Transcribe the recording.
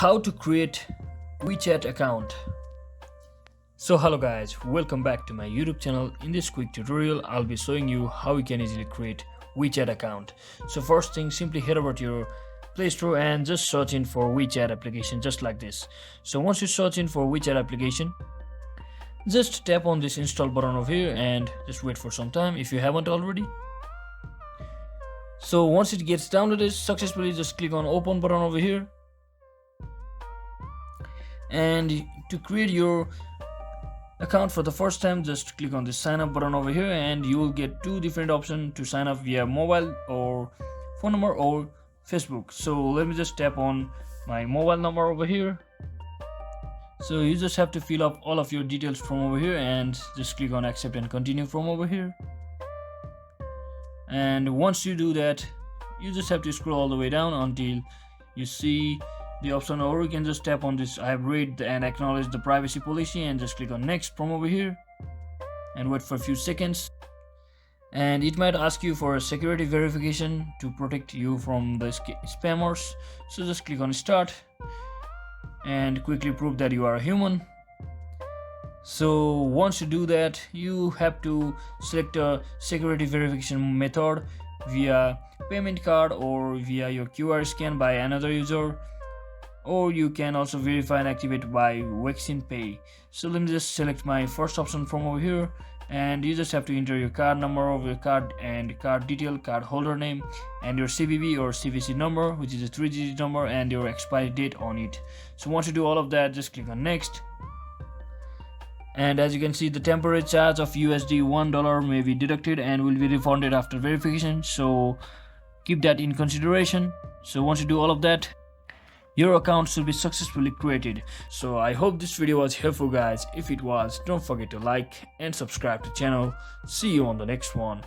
How to create WeChat account. So hello guys, welcome back to my YouTube channel. In this quick tutorial I'll be showing you how you can easily create WeChat account. So first thing, simply head over to your Play Store and just search in for WeChat application, just like this. So once you search in for WeChat application, just tap on this install button over here and just wait for some time if you haven't already. So once it gets downloaded successfully, just click on open button over here. And to create your account for the first time, just click on the sign up button over here and you will get two different options to sign up via mobile or phone number or Facebook. So let me just tap on my mobile number over here. So you just have to fill up all of your details from over here and just click on accept and continue from over here. And once you do that, you just have to scroll all the way down until you see the option, or you can just tap on this I have read and acknowledge the privacy policy and just click on next from over here and wait for a few seconds. And it might ask you for a security verification to protect you from the spammers. So just click on start and quickly prove that you are a human. So once you do that, you have to select a security verification method via payment card or via your QR scan by another user, or you can also verify and activate by vaccine pay. So let me just select my first option from over here, and you just have to enter your card number of your card and card detail, card holder name, and your CVV or CVC number, which is a 3-digit number, and your expiry date on it. So once you do all of that, just click on next. And as you can see, the temporary charge of USD $1 may be deducted and will be refunded after verification, so keep that in consideration. So once you do all of that, your account should be successfully created. So I hope this video was helpful guys. If it was, don't forget to like and subscribe to the channel. See you on the next one.